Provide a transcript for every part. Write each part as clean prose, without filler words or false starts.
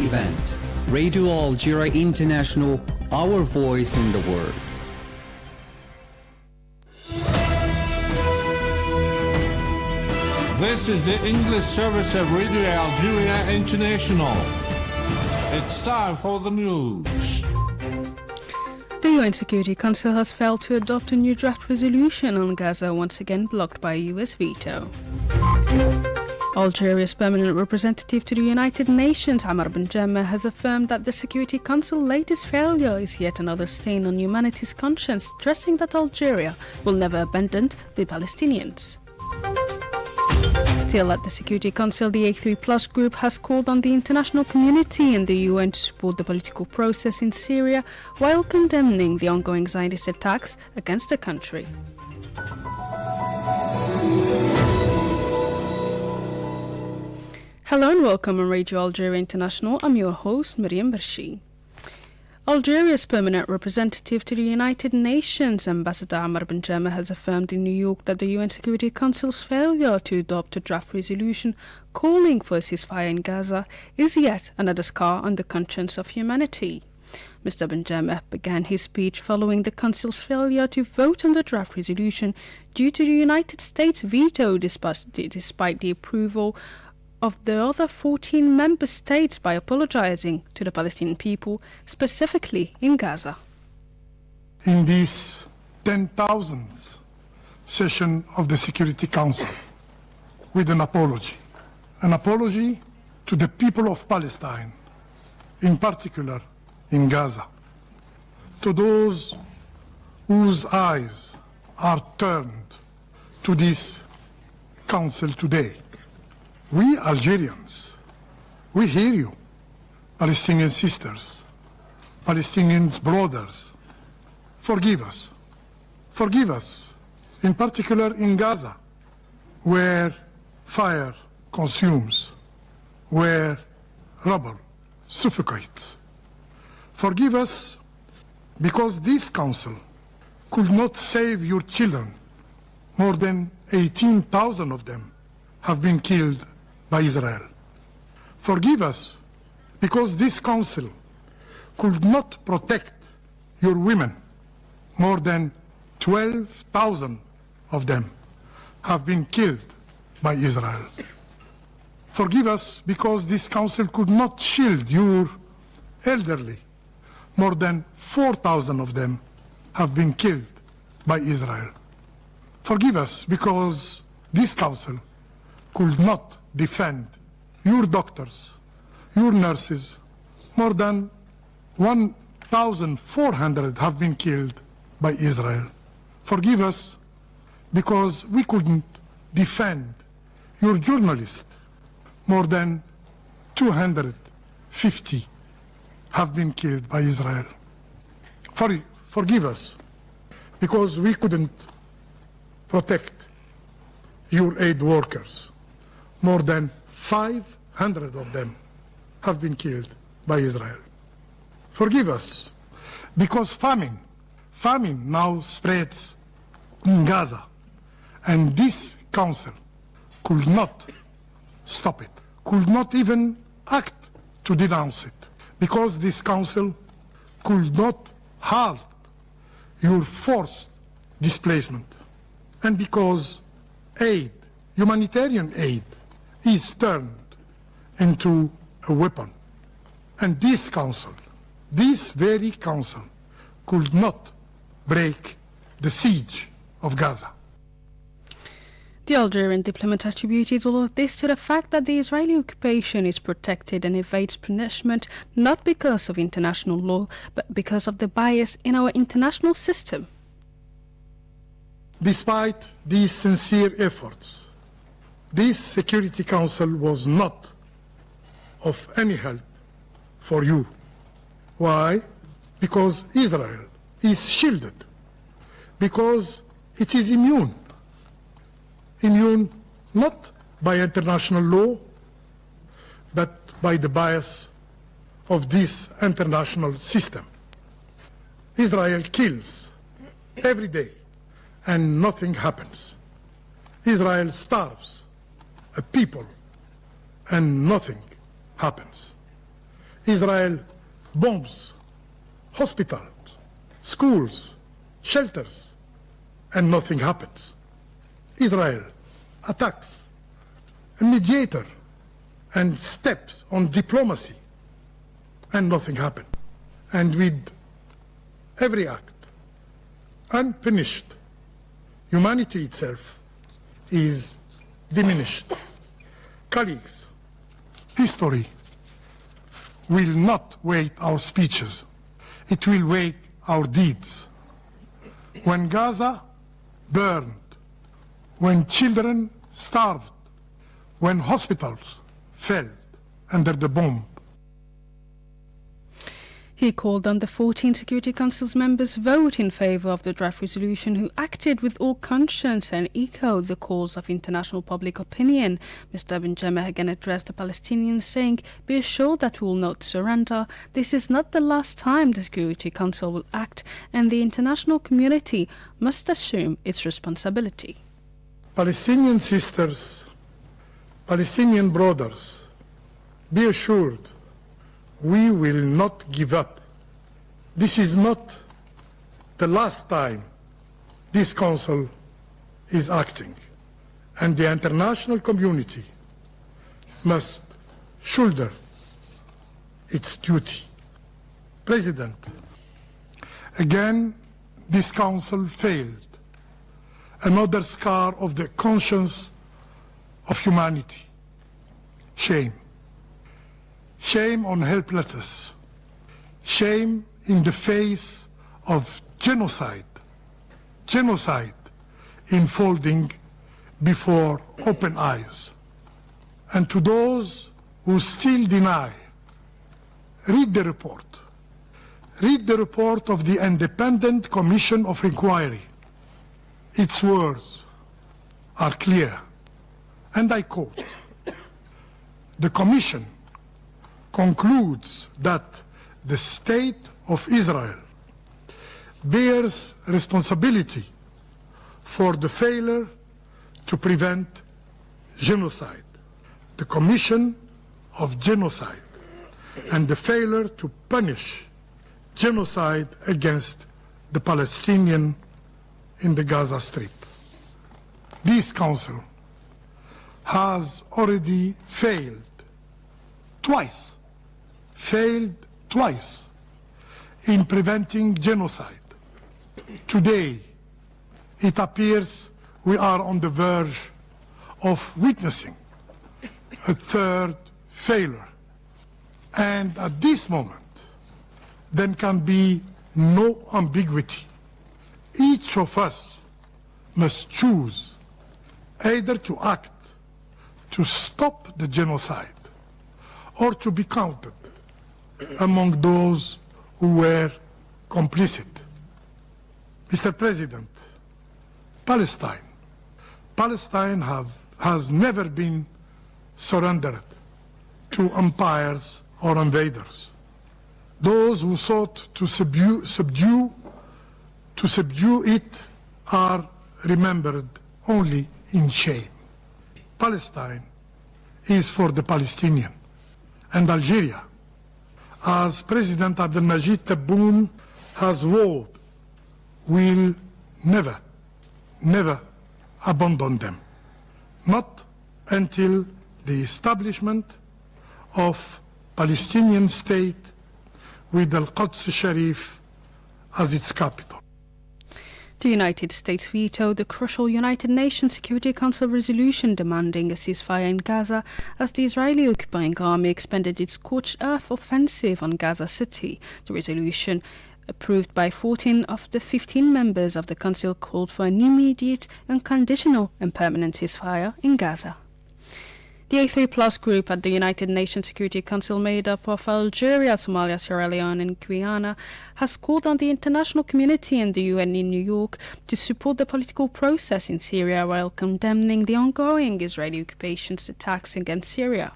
event. Radio Algeria International, our voice in the world. This is the English service of Radio Algeria International. It's time for the news. The UN Security Council has failed to adopt a new draft resolution on Gaza, once again blocked by a US veto. Algeria's permanent representative to the United Nations, Amr bin Jammeh, has affirmed that the Security Council's latest failure is yet another stain on humanity's conscience, stressing that Algeria will never abandon the Palestinians. Still at the Security Council, the A3+ group has called on the international community and the UN to support the political process in Syria while condemning the ongoing Zionist attacks against the country. Hello and welcome on Radio Algeria International. I'm your host, Miriam Bershi. Algeria's permanent representative to the United Nations, Ambassador Amr bin Jammeh, has affirmed in New York that the UN Security Council's failure to adopt a draft resolution calling for a ceasefire in Gaza is yet another scar on the conscience of humanity. Mr. bin Jammeh began his speech following the Council's failure to vote on the draft resolution due to the United States' veto despite the approval of the other 14 member states by apologizing to the Palestinian people, specifically in Gaza. In this 10,000th session of the Security Council, with an apology to the people of Palestine, in particular in Gaza, to those whose eyes are turned to this council today. We Algerians, we hear you, Palestinian sisters, Palestinian brothers. Forgive us, in particular in Gaza, where fire consumes, where rubble suffocates. Forgive us because this council could not save your children. More than 18,000 of them have been killed by Israel. Forgive us because this council could not protect your women. More than 12,000 of them have been killed by Israel. Forgive us because this council could not shield your elderly. More than 4,000 of them have been killed by Israel. Forgive us because this council could not defend your doctors, your nurses. More than 1,400 have been killed by Israel. Forgive us because we couldn't defend your journalists. More than 250 have been killed by Israel. Forgive us because we couldn't protect your aid workers. More than 500 of them have been killed by Israel. Forgive us because famine now spreads in Gaza, and this council could not stop it, could not even act to denounce it, because this council could not halt your forced displacement, and because humanitarian aid, is turned into a weapon. And this council, this very council, could not break the siege of Gaza. The Algerian diplomat attributed all of this to the fact that the Israeli occupation is protected and evades punishment not because of international law, but because of the bias in our international system. Despite these sincere efforts, this Security Council was not of any help for you. Why? Because Israel is shielded, because it is immune not by international law, but by the bias of this international system. Israel kills every day and nothing happens. Israel starves a people and nothing happens. Israel bombs hospitals, schools, shelters, and nothing happens. Israel attacks a mediator and steps on diplomacy, and nothing happened. And with every act unpunished, humanity itself is diminished. Colleagues, history will not wait our speeches. It will wait our deeds. When Gaza burned, when children starved, when hospitals fell under the bomb. He called on the 14 Security Council's members vote in favour of the draft resolution, who acted with all conscience and echoed the calls of international public opinion. Mr. Benjamin again addressed the Palestinians, saying, "Be assured that we will not surrender. This is not the last time the Security Council will act, and the international community must assume its responsibility." Palestinian sisters, Palestinian brothers, be assured we will not give up. This is not the last time this council is acting, and the international community must shoulder its duty. President, again, this council failed. Another scar of the conscience of humanity. Shame. Shame on helplessness. Shame in the face of genocide. Genocide unfolding before open eyes. And to those who still deny, read the report. Read the report of the Independent Commission of Inquiry. Its words are clear, and I quote, "The Commission concludes that the State of Israel bears responsibility for the failure to prevent genocide, the commission of genocide, and the failure to punish genocide against the Palestinians in the Gaza Strip. This Council has already failed twice in preventing genocide. Today, it appears we are on the verge of witnessing a third failure. And at this moment, there can be no ambiguity. Each of us must choose either to act to stop the genocide or to be counted among those who were complicit. Mr. President, Palestine has never been surrendered to empires or invaders. Those who sought to subdue it are remembered only in shame. Palestine is for the Palestinian, and Algeria, as President Abdelmajid Tebboune has vowed, will never abandon them, not until the establishment of Palestinian state with Al-Quds Sharif as its capital. The United States vetoed the crucial United Nations Security Council resolution demanding a ceasefire in Gaza as the Israeli occupying army expanded its scorched earth offensive on Gaza City. The resolution, approved by 14 of the 15 members of the Council, called for an immediate, unconditional and permanent ceasefire in Gaza. The A3+ group at the United Nations Security Council, made up of Algeria, Somalia, Sierra Leone and Guyana, has called on the international community and the UN in New York to support the political process in Syria while condemning the ongoing Israeli occupation's attacks against Syria.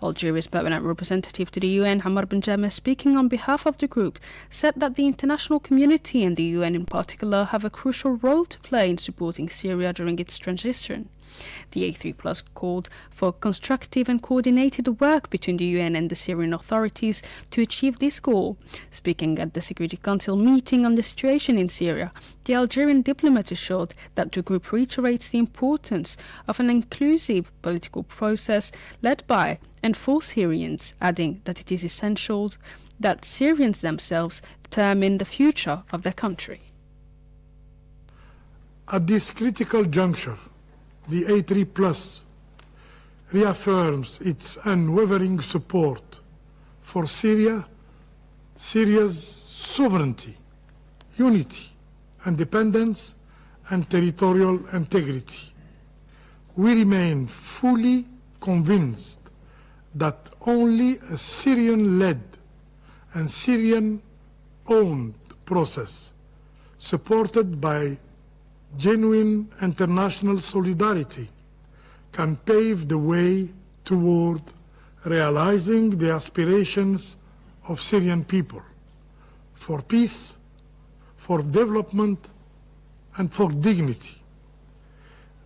Algeria's permanent representative to the UN, Hamar Benjama, speaking on behalf of the group, said that the international community and the UN in particular have a crucial role to play in supporting Syria during its transition. The A3+ called for constructive and coordinated work between the UN and the Syrian authorities to achieve this goal. Speaking at the Security Council meeting on the situation in Syria, the Algerian diplomat assured that the group reiterates the importance of an inclusive political process led by and for Syrians, adding that it is essential that Syrians themselves determine the future of their country. At this critical juncture, the A3+ reaffirms its unwavering support for Syria's sovereignty, unity, independence, and territorial integrity. We remain fully convinced that only a Syrian-led and Syrian-owned process, supported by genuine international solidarity, can pave the way toward realizing the aspirations of Syrian people for peace, for development, and for dignity.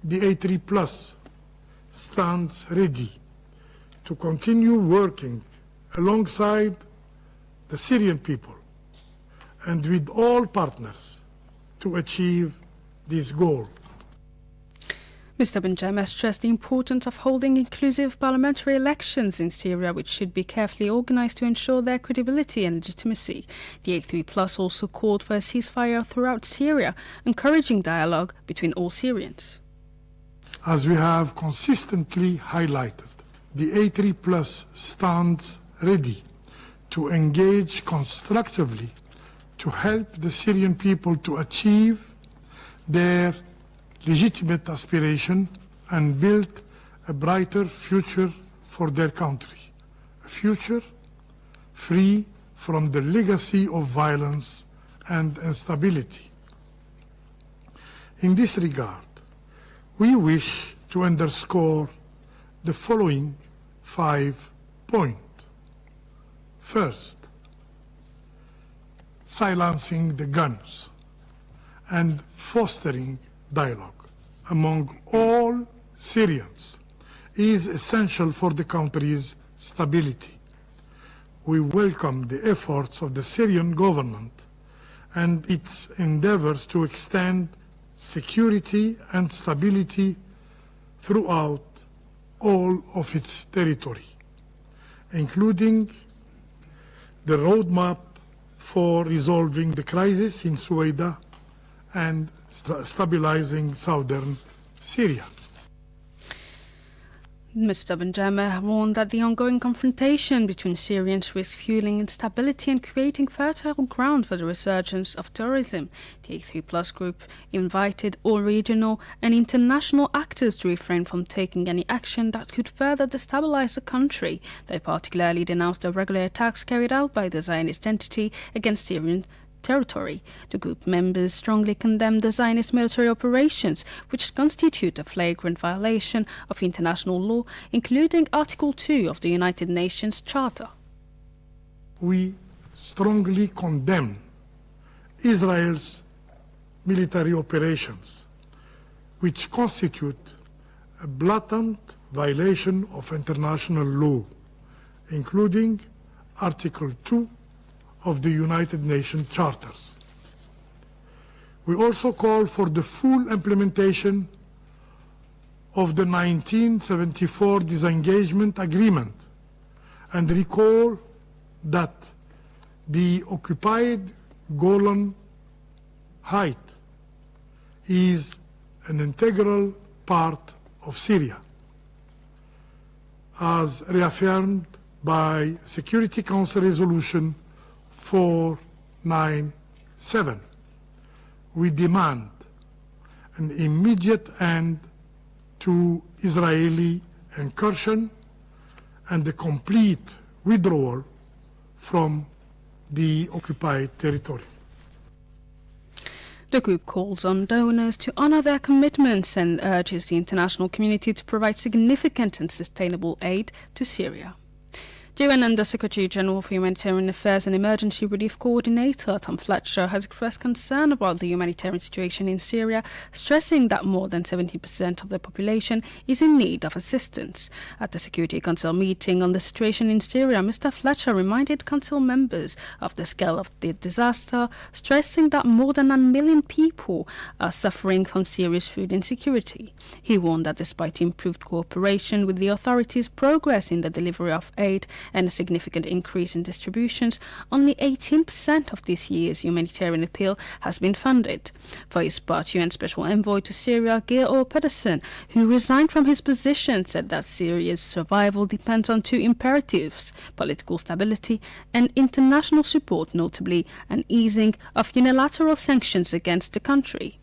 The A3+ stands ready to continue working alongside the Syrian people and with all partners to achieve this goal. Mr. Benjama stressed the importance of holding inclusive parliamentary elections in Syria, which should be carefully organised to ensure their credibility and legitimacy. The A3+ also called for a ceasefire throughout Syria, encouraging dialogue between all Syrians. As we have consistently highlighted, the A3+ stands ready to engage constructively to help the Syrian people to achieve their legitimate aspiration and build a brighter future for their country, a future free from the legacy of violence and instability. In this regard, we wish to underscore the following 5 points. First, silencing the guns and fostering dialogue among all Syrians is essential for the country's stability. We welcome the efforts of the Syrian government and its endeavors to extend security and stability throughout all of its territory, including the roadmap for resolving the crisis in Suwaida and stabilizing southern Syria. Mr. Benjama warned that the ongoing confrontation between Syrians risks fueling instability and creating fertile ground for the resurgence of terrorism. The A3+ group invited all regional and international actors to refrain from taking any action that could further destabilize the country. They particularly denounced the regular attacks carried out by the Zionist entity against Syrian territory. The group members strongly condemned the Zionist military operations, which constitute a flagrant violation of international law, including Article 2 of the United Nations Charter. We strongly condemn Israel's military operations, which constitute a blatant violation of international law, including Article 2 of the United Nations Charters. We also call for the full implementation of the 1974 disengagement agreement and recall that the occupied Golan Heights is an integral part of Syria, as reaffirmed by Security Council Resolution 497. We demand an immediate end to Israeli incursion and the complete withdrawal from the occupied territory. The group calls on donors to honor their commitments and urges the international community to provide significant and sustainable aid to Syria. UN Under-Secretary General for Humanitarian Affairs and Emergency Relief Coordinator Tom Fletcher has expressed concern about the humanitarian situation in Syria, stressing that more than 70% of the population is in need of assistance. At the Security Council meeting on the situation in Syria, Mr. Fletcher reminded Council members of the scale of the disaster, stressing that more than 1 million people are suffering from serious food insecurity. He warned that despite improved cooperation with the authorities, progress in the delivery of aid and a significant increase in distributions, only 18% of this year's humanitarian appeal has been funded. For his part, UN Special Envoy to Syria, Geir Pedersen, who resigned from his position, said that Syria's survival depends on two imperatives: political stability and international support, notably an easing of unilateral sanctions against the country.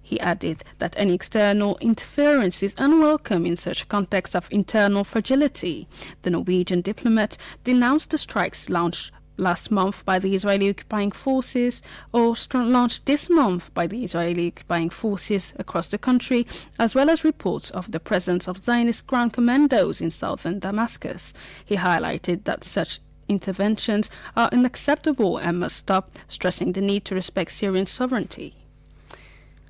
He added that any external interference is unwelcome in such a context of internal fragility. The Norwegian diplomat denounced the strikes launched last month by the Israeli occupying forces, launched this month by the Israeli occupying forces across the country, as well as reports of the presence of Zionist ground commandos in southern Damascus. He highlighted that such interventions are unacceptable and must stop, stressing the need to respect Syrian sovereignty.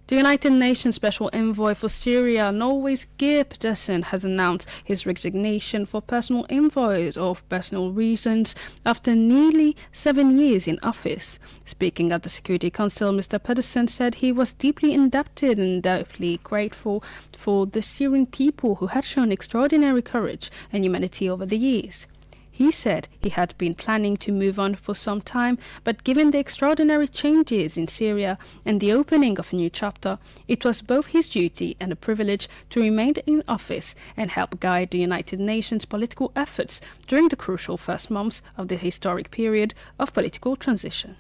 The United Nations Special Envoy for Syria, Norway's Geir Pedersen, has announced his resignation for personal envoys or personal reasons after nearly 7 years in office. Speaking at the Security Council, Mr. Pedersen said he was deeply indebted and deeply grateful for the Syrian people who had shown extraordinary courage and humanity over the years. He said he had been planning to move on for some time, but given the extraordinary changes in Syria and the opening of a new chapter, it was both his duty and a privilege to remain in office and help guide the United Nations political efforts during the crucial first months of the historic period of political transition.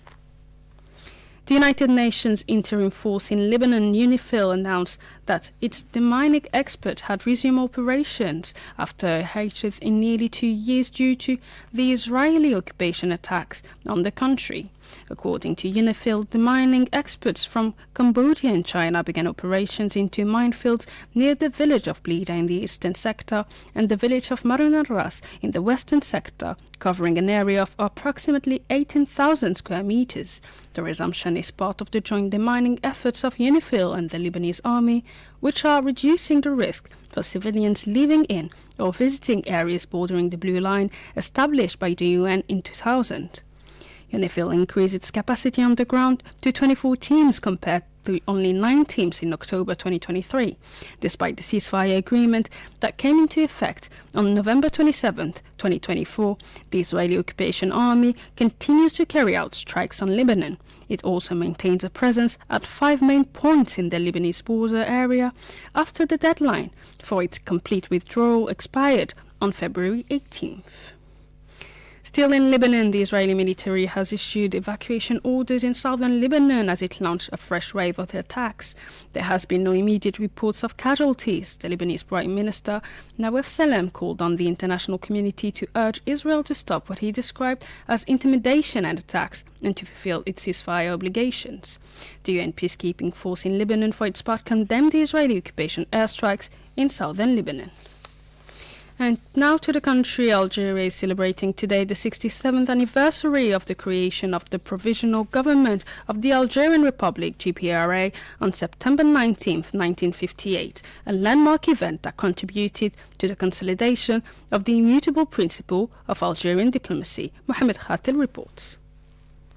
The United Nations Interim Force in Lebanon, UNIFIL, announced that its demining expert had resumed operations after a hiatus in nearly 2 years due to the Israeli occupation attacks on the country. According to UNIFIL, demining experts from Cambodia and China began operations into minefields near the village of Blida in the eastern sector and the village of Marun al-Ras in the western sector, covering an area of approximately 18,000 square meters. The resumption is part of the joint demining efforts of UNIFIL and the Lebanese army, which are reducing the risk for civilians living in or visiting areas bordering the Blue Line established by the UN in 2000. UNIFIL increased its capacity on the ground to 24 teams compared to only 9 teams in October 2023, despite the ceasefire agreement that came into effect on November 27, 2024. The Israeli occupation army continues to carry out strikes on Lebanon. It also maintains a presence at 5 main points in the Lebanese border area after the deadline for its complete withdrawal expired on February 18th. Still in Lebanon, the Israeli military has issued evacuation orders in southern Lebanon as it launched a fresh wave of attacks. There has been no immediate reports of casualties. The Lebanese Prime Minister Nawaf Salem called on the international community to urge Israel to stop what he described as intimidation and attacks and to fulfill its ceasefire obligations. The UN peacekeeping force in Lebanon, for its part, condemned the Israeli occupation airstrikes in southern Lebanon. And now to the country. Algeria is celebrating today the 67th anniversary of the creation of the Provisional Government of the Algerian Republic, GPRA, on September 19, 1958, a landmark event that contributed to the consolidation of the immutable principle of Algerian diplomacy. Mohamed Khatil reports.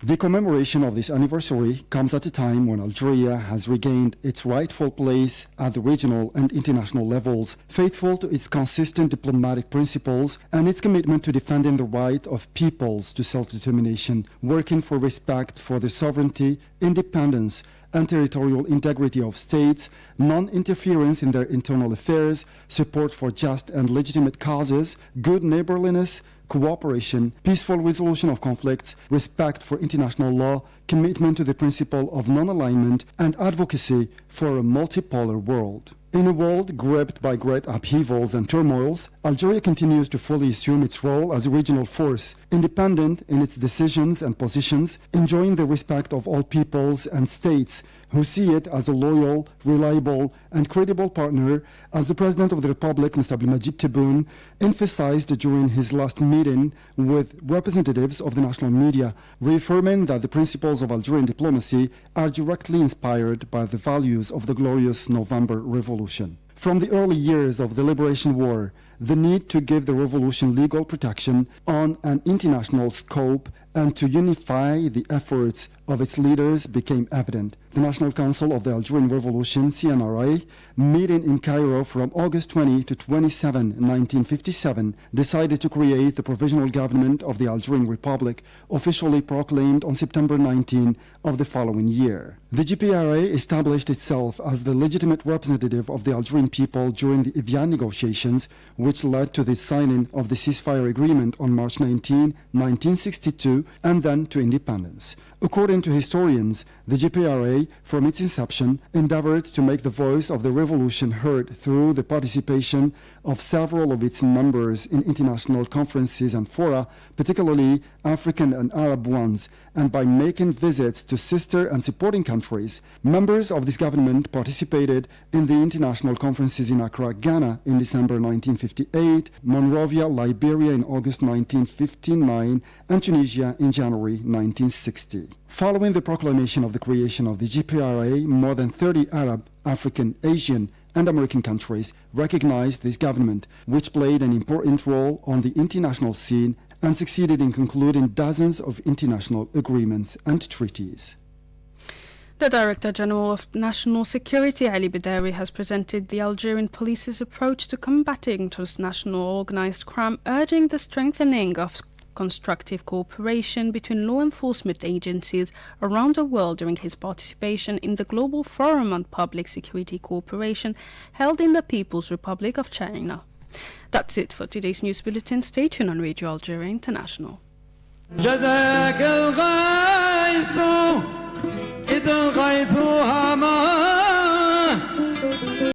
The commemoration of this anniversary comes at a time when Algeria has regained its rightful place at the regional and international levels, faithful to its consistent diplomatic principles and its commitment to defending the right of peoples to self-determination, working for respect for the sovereignty, independence, and territorial integrity of states, non-interference in their internal affairs, support for just and legitimate causes, good neighborliness, cooperation, peaceful resolution of conflicts, respect for international law, commitment to the principle of non-alignment, and advocacy for a multipolar world. In a world gripped by great upheavals and turmoils, Algeria continues to fully assume its role as a regional force, independent in its decisions and positions, enjoying the respect of all peoples and states who see it as a loyal, reliable, and credible partner, as the President of the Republic, Mr. Abdelmajid Tebboune, emphasized during his last meeting with representatives of the national media, reaffirming that the principles of Algerian diplomacy are directly inspired by the values of the glorious November Revolution. From the early years of the Liberation War, the need to give the revolution legal protection on an international scope and to unify the efforts of its leaders became evident. The National Council of the Algerian Revolution, CNRA, meeting in Cairo from August 20 to 27, 1957, decided to create the Provisional Government of the Algerian Republic, officially proclaimed on September 19 of the following year. The GPRA established itself as the legitimate representative of the Algerian people during the Evian negotiations, which led to the signing of the ceasefire agreement on March 19, 1962, and then to independence. According to historians, the GPRA, from its inception, endeavored to make the voice of the revolution heard through the participation of several of its members in international conferences and fora, particularly African and Arab ones, and by making visits to sister and supporting countries. Members of this government participated in the international conferences in Accra, Ghana in December 1958, Monrovia, Liberia in August 1959, and Tunisia in January 1960. Following the proclamation of the creation of the GPRA, more than 30 Arab, African, Asian, and American countries recognized this government, which played an important role on the international scene and succeeded in concluding dozens of international agreements and treaties. The Director General of National Security, Ali Badawi, has presented the Algerian police's approach to combating transnational organized crime, urging the strengthening of constructive cooperation between law enforcement agencies around the world during his participation in the Global Forum on Public Security Cooperation held in the People's Republic of China. That's it for today's news bulletin. Stay tuned on Radio Algeria International.